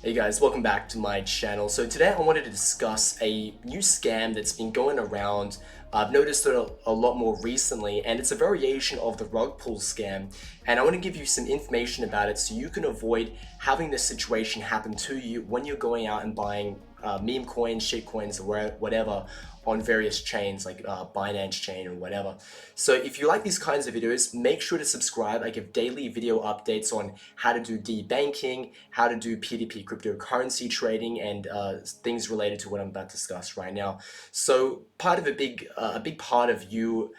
Hey guys, welcome back to my channel. So today I wanted to discuss a new scam that's been going around. I've noticed it a lot more recently, and it's a variation of the rug pull scam. And I want to give you some information about it so you can avoid having this situation happen to you when you're going out and buying meme coins, shit coins, or whatever on various chains like Binance chain or whatever. So if you like these kinds of videos, make sure to subscribe. I give daily video updates on how to do debanking, how to do P2P cryptocurrency trading, and things related to what I'm about to discuss right now. So part of a big part of you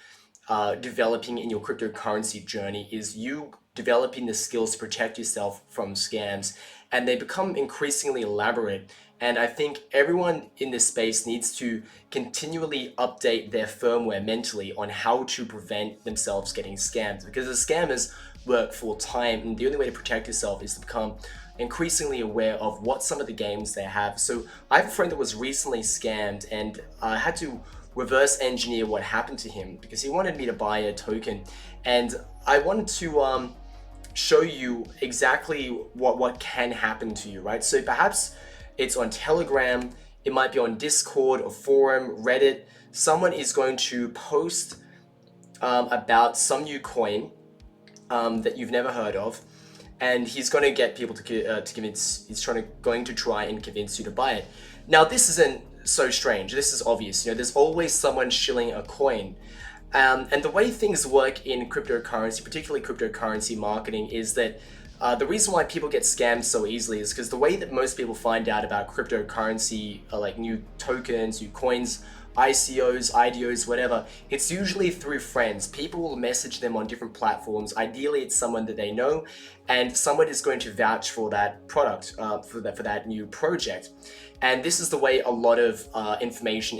developing in your cryptocurrency journey is you developing the skills to protect yourself from scams, and they become increasingly elaborate. And I think everyone in this space needs to continually update their firmware mentally on how to prevent themselves getting scammed, because the scammers work full time, and the only way to protect yourself is to become increasingly aware of what some of the games they have. So I have a friend that was recently scammed, and I had to reverse engineer what happened to him because he wanted me to buy a token, and I wanted to show you exactly what can happen to you, right? So perhaps it's on Telegram, it might be on Discord or forum, Reddit. Someone is going to post about some new coin that you've never heard of, and he's going to get people to convince. He's going to try and convince you to buy it. Now, this isn't so strange. This is obvious. You know, there's always someone shilling a coin. And the way things work in cryptocurrency, particularly cryptocurrency marketing, is that the reason why people get scammed so easily is because the way that most people find out about cryptocurrency, like new tokens, new coins, ICOs, IDOs, whatever, it's usually through friends. People will message them on different platforms. Ideally, it's someone that they know, and someone is going to vouch for that product, for that new project. And this is the way a lot of information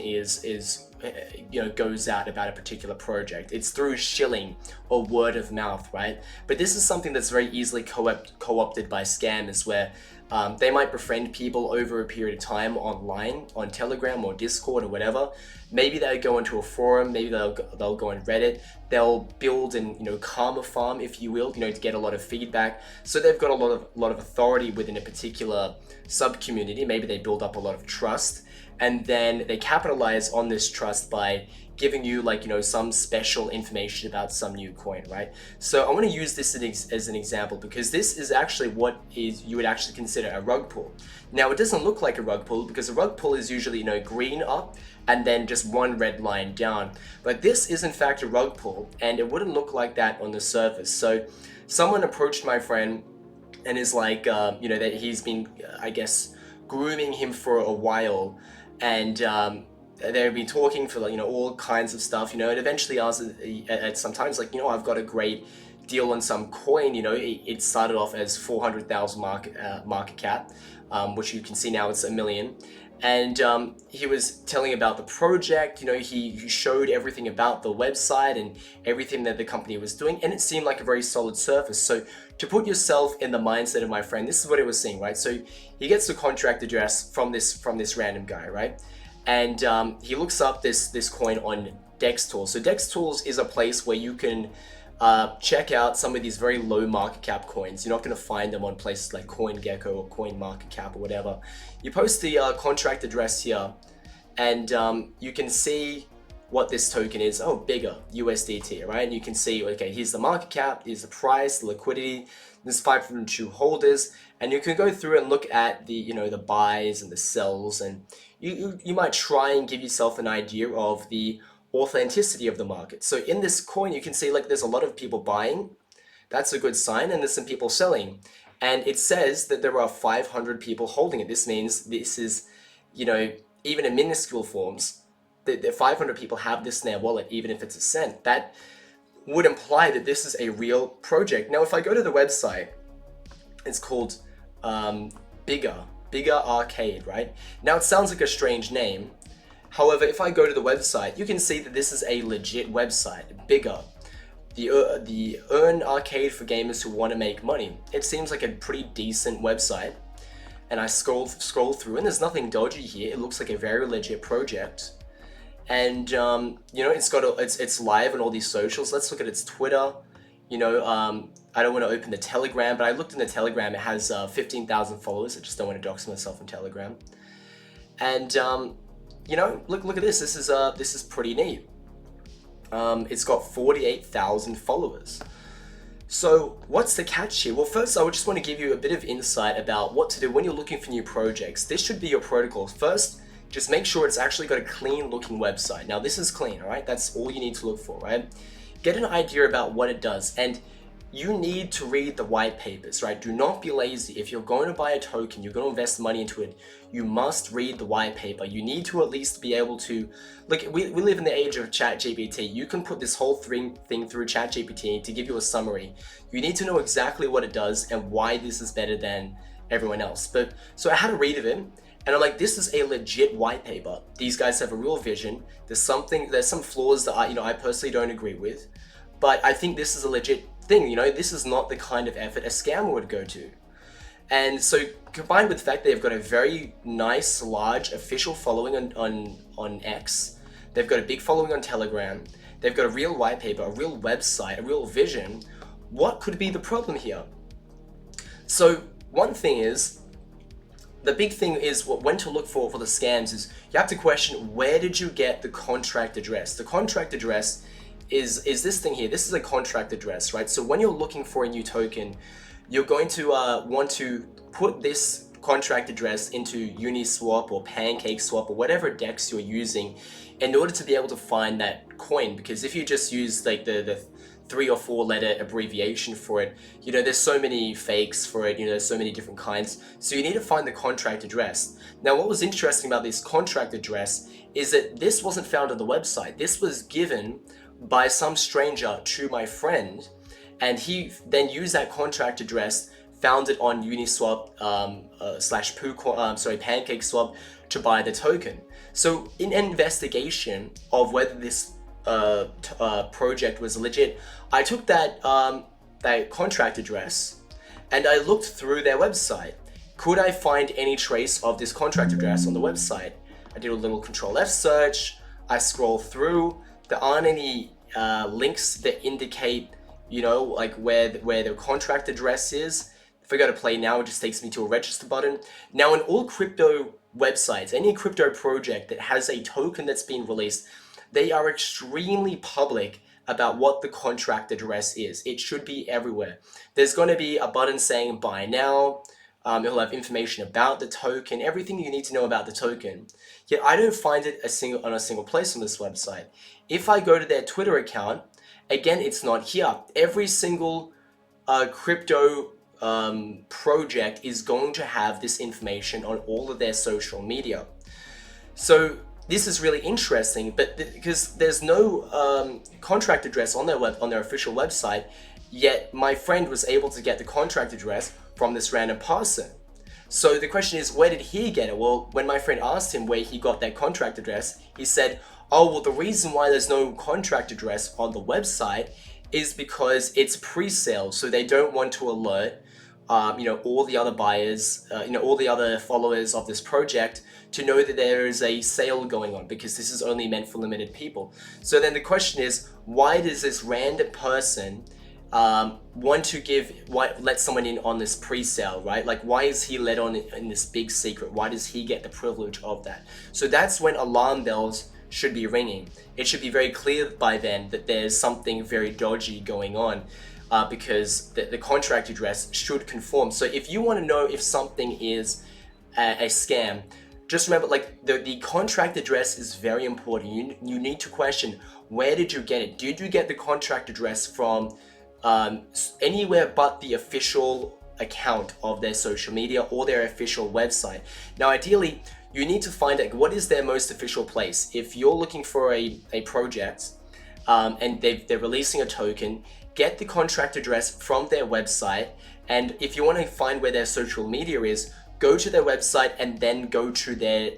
goes out about a particular project. It's through shilling or word of mouth, right? But this is something that's very easily co-opted by scammers, where they might befriend people over a period of time online, on Telegram or Discord or whatever. Maybe they'll go into a forum, maybe they'll go on Reddit. They'll build an karma farm, if you will, to get a lot of feedback. So they've got a lot of authority within a particular sub community. Maybe they build up a lot of trust, and then they capitalize on this trust by giving you some special information about some new coin, right? So I want to use this as an example, because this is actually what you would actually consider a rug pull. Now, it doesn't look like a rug pull because a rug pull is usually green up and then just one red line down, but this is in fact a rug pull, and it wouldn't look like that on the surface. So someone approached my friend and is like, that he's been, I guess, grooming him for a while, and they've been talking for all kinds of stuff, and eventually I was at sometimes I've got a great deal on some coin. It started off as 400,000 market cap, which you can see now it's 1 million. And he was telling about the project. He showed everything about the website and everything that the company was doing, and it seemed like a very solid service. So to put yourself in the mindset of my friend, this is what he was seeing, right? So he gets the contract address from this random guy, right? And he looks up this coin on Dex Tools. So Dex Tools is a place where you can check out some of these very low market cap coins. You're not going to find them on places like CoinGecko or CoinMarketCap or whatever. You post the contract address here, and you can see what this token is. Oh, bigger, USDT, right? And you can see, okay, here's the market cap, here's the price, the liquidity, there's 502 holders, and you can go through and look at the the buys and the sells, and you might try and give yourself an idea of the authenticity of the market. So in this coin, you can see there's a lot of people buying. That's a good sign. And there's some people selling, and it says that there are 500 people holding it. This means this is, even in minuscule forms, the 500 people have this in their wallet, even if it's a cent. That would imply that this is a real project. Now, if I go to the website, it's called Bigger Arcade, right? Now, it sounds like a strange name. However, if I go to the website, you can see that this is a legit website. Bigger, the earn arcade for gamers who want to make money. It seems like a pretty decent website, and I scroll through, and there's nothing dodgy here. It looks like a very legit project, and it's live on all these socials. Let's look at its Twitter. I don't want to open the Telegram, but I looked in the Telegram. It has 15,000 followers. I just don't want to dox myself on Telegram. And you know, look at this. This is pretty neat. It's got 48,000 followers. So what's the catch here? Well, first I would just want to give you a bit of insight about what to do when you're looking for new projects. This should be your protocol. First, just make sure it's actually got a clean looking website. Now this is clean, all right? That's all you need to look for, right? Get an idea about what it does, and you need to read the white papers, right? Do not be lazy. If you're going to buy a token, you're going to invest money into it, you must read the white paper. You need to at least be able to, look, we live in the age of ChatGPT. You can put this whole thing through ChatGPT to give you a summary. You need to know exactly what it does and why this is better than everyone else. But so I had a read of it, and I'm like, this is a legit white paper. These guys have a real vision. There's some flaws that I personally don't agree with, but I think this is a legit thing. You know, this is not the kind of effort a scammer would go to. And so combined with the fact they've got a very nice, large official following on X, they've got a big following on Telegram, they've got a real white paper, a real website, a real vision, what could be the problem here? So one thing is, the big thing is when to look for the scams is you have to question, where did you get the contract address? The contract address is this thing here. This is a contract address, right? So when you're looking for a new token, you're going to want to put this contract address into Uniswap or PancakeSwap or whatever DEX you're using in order to be able to find that coin. Because if you just use like the 3 or 4 letter abbreviation for it, you know, there's so many fakes for it, you know, there's so many different kinds. So you need to find the contract address. Now, what was interesting about this contract address is that this wasn't found on the website. This was given by some stranger to my friend, and he then used that contract address, found it on Uniswap PancakeSwap to buy the token. So in an investigation of whether this project was legit, I took that contract address and I looked through their website. Could I find any trace of this contract address on the website? I did a little Control F search. I scroll through. There aren't any links that indicate, you know, like where the contract address is. If I go to play now, it just takes me to a register button. Now, in all crypto websites, any crypto project that has a token that's been released, they are extremely public about what the contract address is. It should be everywhere. There's going to be a button saying buy now. It'll have information about the token, everything you need to know about the token. Yet I don't find it on a single place on this website. If I go to their Twitter account, again, it's not here. Every single crypto project is going to have this information on all of their social media. So this is really interesting, but because there's no contract address on their official website, yet my friend was able to get the contract address from this random person. So the question is, where did he get it? Well, when my friend asked him where he got that contract address, he said, oh, well, the reason why there's no contract address on the website is because it's pre-sale, so they don't want to alert all the other buyers, all the other followers of this project to know that there is a sale going on, because this is only meant for limited people. So then the question is, why does this random person want to let someone in on this pre-sale, right? Like, why is he let on in this big secret? Why does he get the privilege of that? So that's when alarm bells should be ringing. It should be very clear by then that there's something very dodgy going on, because the contract address should conform. So if you want to know if something is a scam, just remember, like, the contract address is very important. You need to question, where did you get it? Did you get the contract address from anywhere but the official account of their social media or their official website? Now, ideally, you need to find out what is their most official place. If you're looking for a project and they're releasing a token, get the contract address from their website. And if you want to find where their social media is, go to their website and then go to their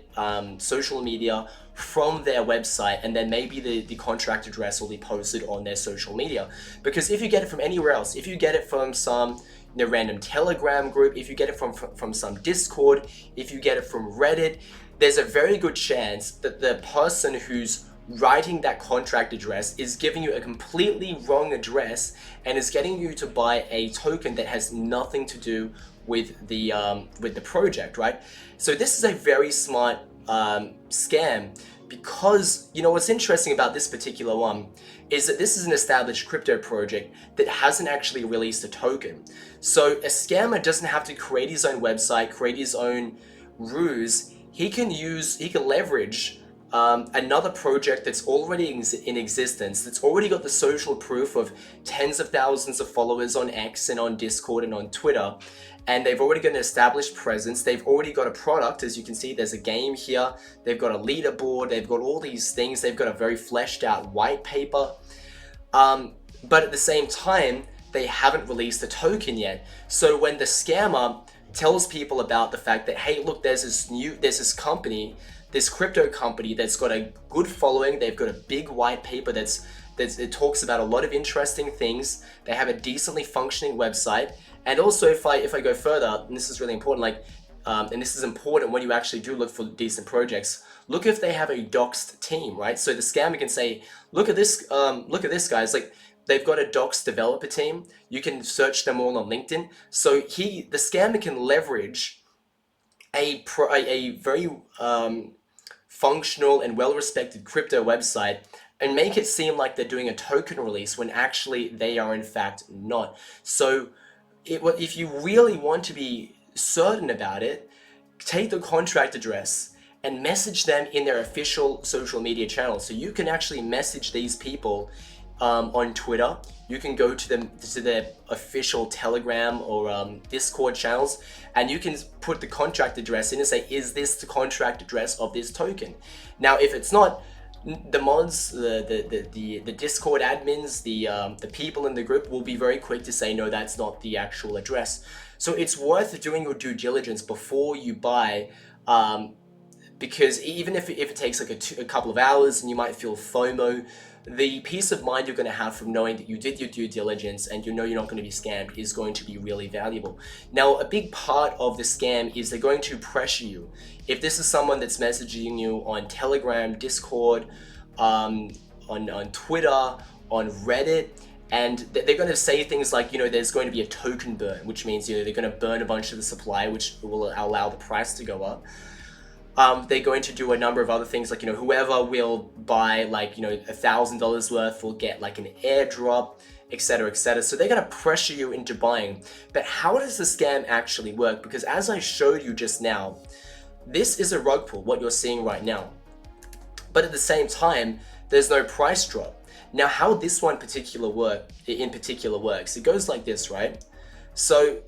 social media from their website, and then maybe the contract address will be posted on their social media. Because if you get it from anywhere else, if you get it from some random Telegram group, if you get it from some Discord, if you get it from Reddit, there's a very good chance that the person who's writing that contract address is giving you a completely wrong address and is getting you to buy a token that has nothing to do with the project, right? So this is a very smart scam, because what's interesting about this particular one is that this is an established crypto project that hasn't actually released a token. So a scammer doesn't have to create his own website, create his own ruse. He can leverage another project that's already in existence, that's already got the social proof of tens of thousands of followers on X and on Discord and on Twitter, and they've already got an established presence. They've already got a product. As you can see, there's a game here. They've got a leaderboard. They've got all these things. They've got a very fleshed out white paper. But at the same time, they haven't released a token yet. So when the scammer tells people about the fact that, hey, look, there's this company, this crypto company that's got a good following, they've got a big white paper it talks about a lot of interesting things, they have a decently functioning website, and also if I go further, and this is really important, and this is important when you actually do look for decent projects, look if they have a doxed team, right? So the scammer can say, look at this guys, they've got a doxed developer team. You can search them all on LinkedIn. So the scammer can leverage a very functional and well-respected crypto website and make it seem like they're doing a token release when actually they are in fact not. So if you really want to be certain about it, take the contract address and message them in their official social media channels. So you can actually message these people on Twitter. You can go to their official Telegram or Discord channels, and you can put the contract address in and say, is this the contract address of this token? Now, if it's not, the mods, the Discord admins, the people in the group will be very quick to say, no, that's not the actual address. So it's worth doing your due diligence before you buy, because even if it takes a couple of hours and you might feel FOMO, the peace of mind you're going to have from knowing that you did your due diligence and you know you're not going to be scammed is going to be really valuable. Now, a big part of the scam is they're going to pressure you. If this is someone that's messaging you on Telegram, Discord, on Twitter, on Reddit, and they're going to say things like, there's going to be a token burn, which means, they're going to burn a bunch of the supply, which will allow the price to go up. They're going to do a number of other things, like, whoever will buy, $1,000 worth will get an airdrop, etc., etc. So they're going to pressure you into buying. But how does the scam actually work? Because as I showed you just now, this is a rug pull, what you're seeing right now. But at the same time, there's no price drop. Now, how this one in particular works, it goes like this, right? So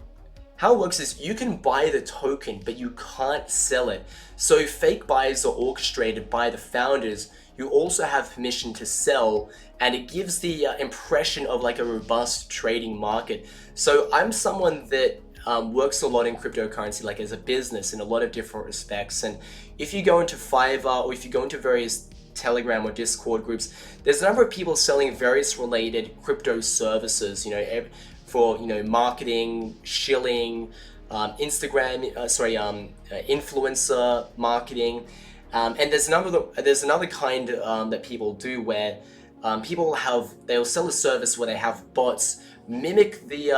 how it works is you can buy the token, but you can't sell it. So fake buys are orchestrated by the founders. You also have permission to sell, and it gives the impression of a robust trading market. So I'm someone that works a lot in cryptocurrency, as a business in a lot of different respects. And if you go into Fiverr or if you go into various Telegram or Discord groups, there's a number of people selling various related crypto services, for marketing, shilling, influencer marketing, and there's another kind that people do where they'll sell a service where they have bots mimic the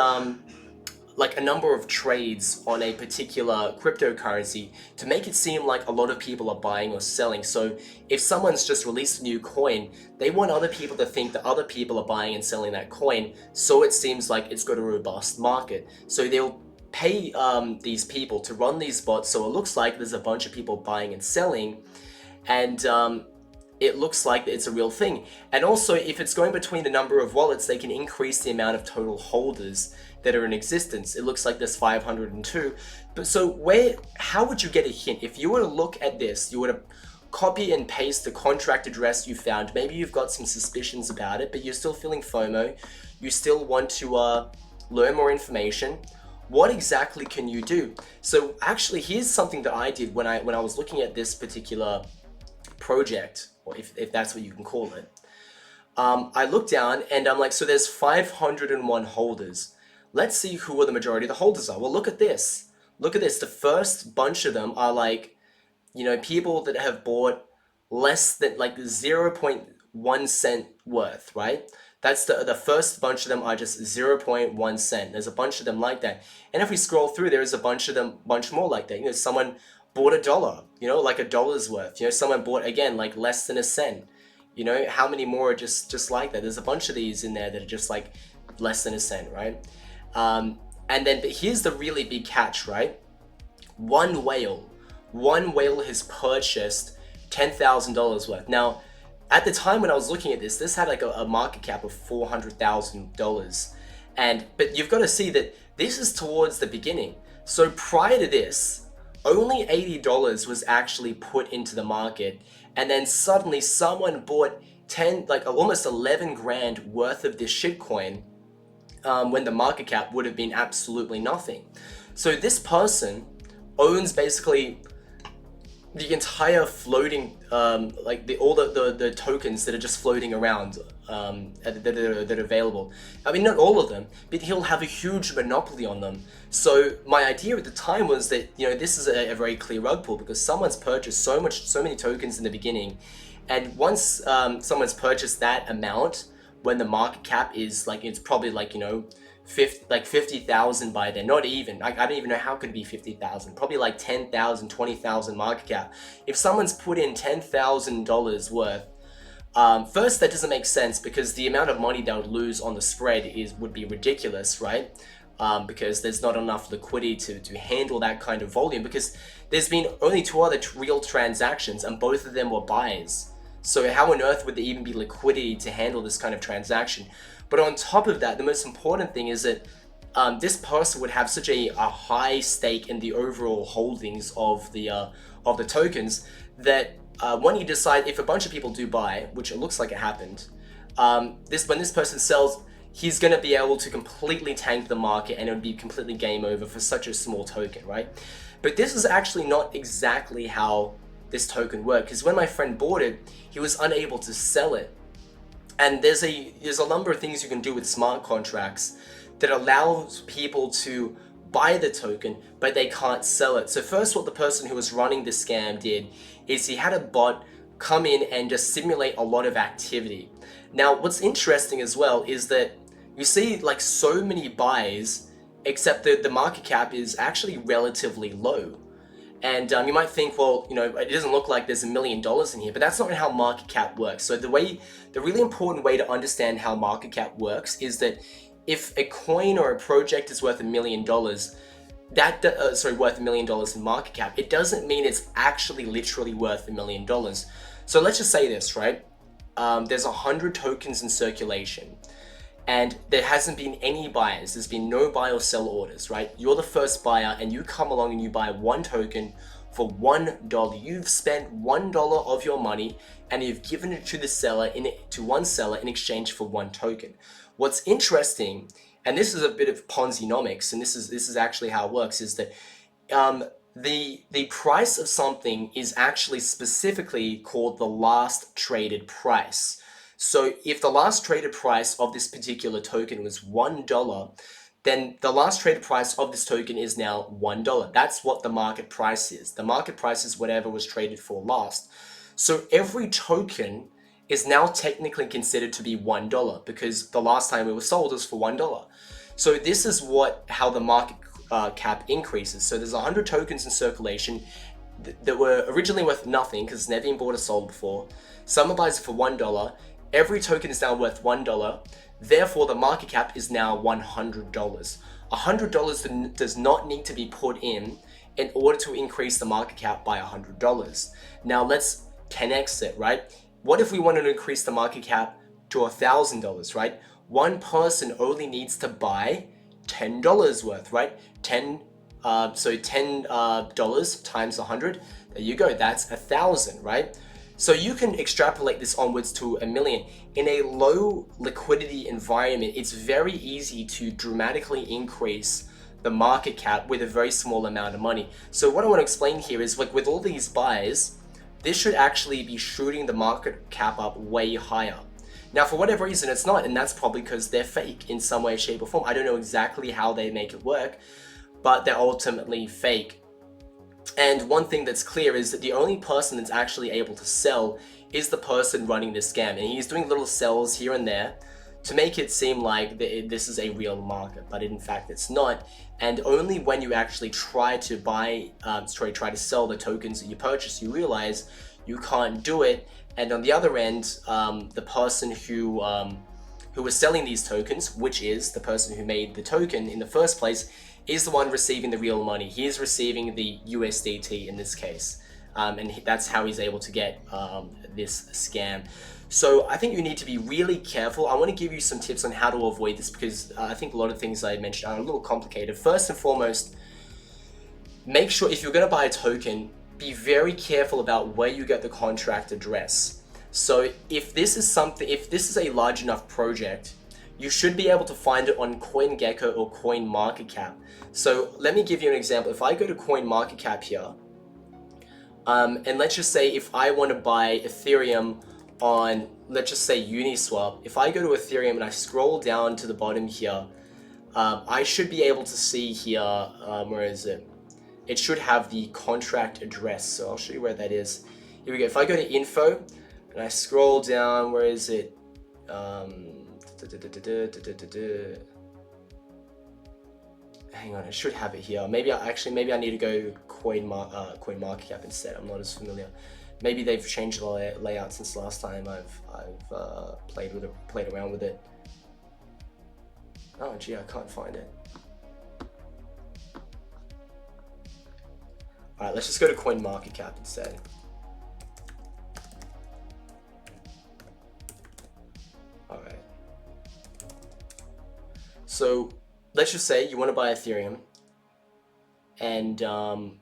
a number of trades on a particular cryptocurrency to make it seem like a lot of people are buying or selling. So if someone's just released a new coin, they want other people to think that other people are buying and selling that coin, so it seems like it's got a robust market. So they'll pay these people to run these bots, so it looks like there's a bunch of people buying and selling, and it looks like it's a real thing. And also, if it's going between the number of wallets, they can increase the amount of total holders that are in existence. It looks like there's 502. But so how would you get a hint? If you were to look at this, you were to copy and paste the contract address you found. Maybe you've got some suspicions about it, but you're still feeling FOMO. You still want to learn more information. What exactly can you do? So actually, here's something that I did when I was looking at this particular project, or if that's what you can call it. I looked down and I'm like, so there's 501 holders. Let's see who the majority of the holders are. Well, look at this. Look at this. The first bunch of them are people that have bought less than like 0.1 cent worth, right? That's the first bunch of them are just 0.1 cent. There's a bunch of them like that. And if we scroll through, there's a bunch of them, bunch more like that. You know, someone bought $1, you know, like $1's worth. You know, someone bought, again, like less than a cent. You know, how many more are just like that? There's a bunch of these in there that are just like less than a cent, right? And then, but here's the really big catch, right? One whale has purchased $10,000 worth. Now, at the time when I was looking at this had like a market cap of $400,000. But you've got to see that this is towards the beginning. So prior to this, only $80 was actually put into the market. And then suddenly someone bought almost 11 grand worth of this shitcoin when the market cap would have been absolutely nothing. So this person owns basically the entire floating, all the tokens that are just floating around that are available. I mean, not all of them, but he'll have a huge monopoly on them. So my idea at the time was that, you know, this is a very clear rug pull because someone's purchased so many tokens in the beginning, and once someone's purchased that amount, when the market cap is like, it's probably like, you know, 50,000 by then. Not even, I don't even know how could it be 50,000, probably like 10,000, 20,000 market cap. If someone's put in $10,000 worth, first, that doesn't make sense because the amount of money they would lose on the spread would be ridiculous, right? Because there's not enough liquidity to handle that kind of volume, because there's been only 2 other real transactions and both of them were buys. So how on earth would there even be liquidity to handle this kind of transaction? But on top of that, the most important thing is that this person would have such a high stake in the overall holdings of the tokens that when you decide, if a bunch of people do buy, which it looks like it happened, when this person sells, he's going to be able to completely tank the market and it would be completely game over for such a small token, right? But this is actually not exactly how this token worked, because when my friend bought it, he was unable to sell it. And there's a number of things you can do with smart contracts that allows people to buy the token, but they can't sell it. So first, what the person who was running the scam did is he had a bot come in and just simulate a lot of activity. Now, what's interesting as well is that you see like so many buys, except that the market cap is actually relatively low. And you might think, well, you know, it doesn't look like there's $1 million in here, but that's not how market cap works. So the really important way to understand how market cap works is that if a coin or a project is worth $1 million, worth $1 million in market cap, it doesn't mean it's actually literally worth $1 million. So let's just say this, right? There's 100 tokens in circulation, and there hasn't been any buyers. There's been no buy or sell orders, right? You're the first buyer and you come along and you buy one token for $1. You've spent $1 of your money and you've given it to the seller, to one seller in exchange for one token. What's interesting, and this is a bit of Ponzi-nomics, and this is actually how it works, is that the price of something is actually specifically called the last traded price. So if the last traded price of this particular token was $1, then the last traded price of this token is now $1. That's what the market price is. The market price is whatever was traded for last. So every token is now technically considered to be $1 because the last time it was sold was for $1. So this is how the market cap increases. So there's 100 tokens in circulation that were originally worth nothing because it's never been bought or sold before. Someone buys it for $1. Every token is now worth $1. Therefore, the market cap is now $100. $100 does not need to be put in order to increase the market cap by $100. Now let's 10x it, right? What if we wanted to increase the market cap to $1,000, right? One person only needs to buy $10 worth, right? So $10 times 100. There you go. That's 1,000, right? So you can extrapolate this onwards to $1 million. In a low liquidity environment, it's very easy to dramatically increase the market cap with a very small amount of money. So what I want to explain here is, like, with all these buys, this should actually be shooting the market cap up way higher. Now, for whatever reason, it's not, and that's probably because they're fake in some way, shape, or form. I don't know exactly how they make it work, but they're ultimately fake. And one thing that's clear is that the only person that's actually able to sell is the person running this scam. And he's doing little sells here and there to make it seem like this is a real market, but in fact it's not. And only when you actually try to try to sell the tokens that you purchase, you realize you can't do it. And on the other end, the person who was selling these tokens, which is the person who made the token in the first place, is the one receiving the real money. He is receiving the USDT in this case. And that's how he's able to get this scam. So I think you need to be really careful. I want to give you some tips on how to avoid this, because I think a lot of things I mentioned are a little complicated. First and foremost, make sure if you're going to buy a token, be very careful about where you get the contract address. So if this is a large enough project, you should be able to find it on CoinGecko or CoinMarketCap. So let me give you an example. If I go to CoinMarketCap here, and let's just say if I want to buy Ethereum on, let's just say Uniswap, if I go to Ethereum and I scroll down to the bottom here, I should be able to see here, where is it? It should have the contract address. So I'll show you where that is. Here we go. If I go to info and I scroll down, where is it? Hang on, I should have it here. Maybe I need to go CoinMarketCap instead. I'm not as familiar. Maybe they've changed the layout since last time I've played around with it. Oh gee, I can't find it. All right, let's just go to CoinMarketCap instead. All right. So let's just say you want to buy Ethereum and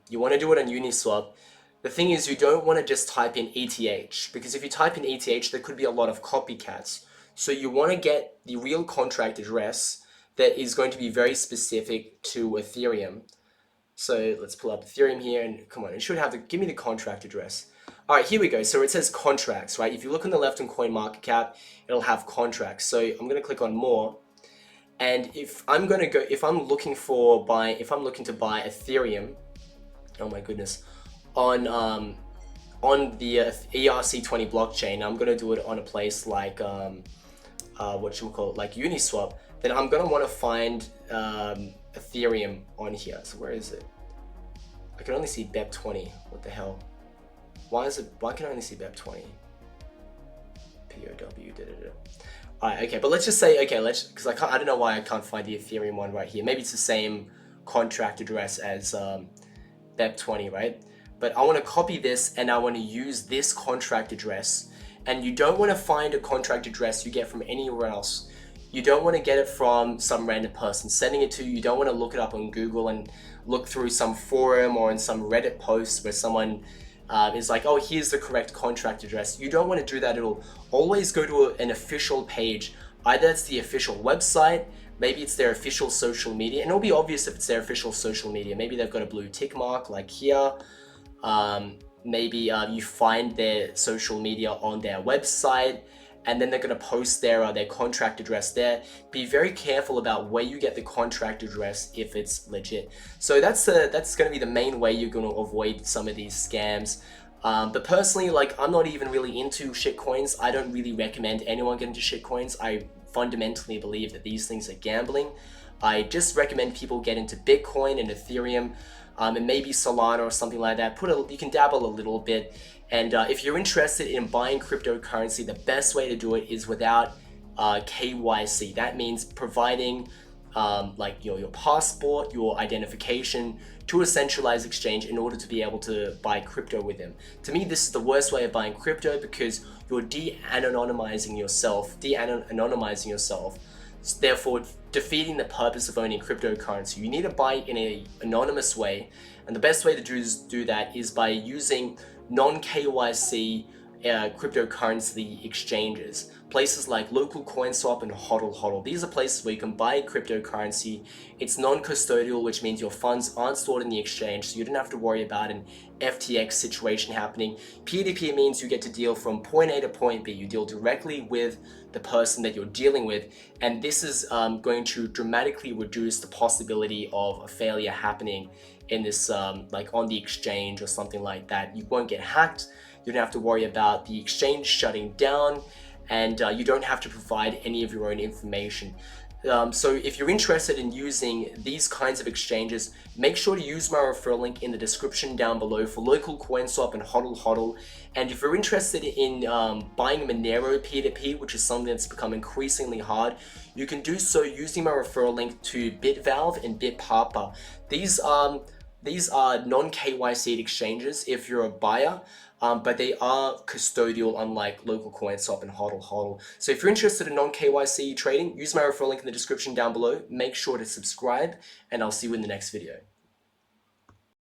you want to do it on Uniswap. The thing is, you don't want to just type in ETH, because if you type in ETH, there could be a lot of copycats. So you want to get the real contract address that is going to be very specific to Ethereum. So let's pull up Ethereum here, and come on, it should have give me the contract address. All right, here we go. So it says contracts, right? If you look on the left on CoinMarketCap, it'll have contracts. So I'm going to click on more. And if I'm looking to buy Ethereum, oh my goodness, on the ERC20 blockchain, I'm gonna do it on a place like like Uniswap. Then I'm gonna want to find Ethereum on here. So where is it? I can only see BEP20. What the hell? Why can I only see BEP20? POW. Alright, okay, but let's just say, because I don't know why I can't find the Ethereum one right here. Maybe it's the same contract address as BEP20, right? But I want to copy this and I want to use this contract address. And you don't want to find a contract address you get from anywhere else. You don't want to get it from some random person sending it to you. You don't want to look it up on Google and look through some forum or in some Reddit post where someone is like, oh, here's the correct contract address. You don't want to do that at all. Always go to an official page. Either it's the official website, maybe it's their official social media, and it'll be obvious if it's their official social media. Maybe they've got a blue tick mark like here. Maybe you find their social media on their website, and then they're going to post their contract address there. Be very careful about where you get the contract address if it's legit. So that's going to be the main way you're going to avoid some of these scams. But personally, like, I'm not even really into shitcoins. I don't really recommend anyone get into shitcoins. I fundamentally believe that these things are gambling. I just recommend people get into Bitcoin and Ethereum, and maybe Solana or something like that. You can dabble a little bit. And if you're interested in buying cryptocurrency, the best way to do it is without KYC. That means providing like your passport, your identification to a centralized exchange in order to be able to buy crypto with them. To me, this is the worst way of buying crypto, because you're de-anonymizing yourself, therefore defeating the purpose of owning cryptocurrency. You need to buy in an anonymous way, and the best way to do that is by using non-KYC cryptocurrency exchanges. Places like Local CoinSwap and HODL. These are places where you can buy cryptocurrency. It's non-custodial, which means your funds aren't stored in the exchange, so you don't have to worry about an FTX situation happening. Peer-to-peer means you get to deal from point A to point B. You deal directly with the person that you're dealing with, and this is going to dramatically reduce the possibility of a failure happening in this like on the exchange or something like that. You won't get hacked. You don't have to worry about the exchange shutting down, and you don't have to provide any of your own information. So if you're interested in using these kinds of exchanges, make sure to use my referral link in the description down below for local CoinSwap and HODL. And if you're interested in buying Monero P2P, which is something that's become increasingly hard, you can do so using my referral link to BitValve and BitPapa. These are non-KYC exchanges if you're a buyer, but they are custodial, unlike local CoinSwap and HODL. So if you're interested in non-KYC trading, use my referral link in the description down below. Make sure to subscribe, and I'll see you in the next video.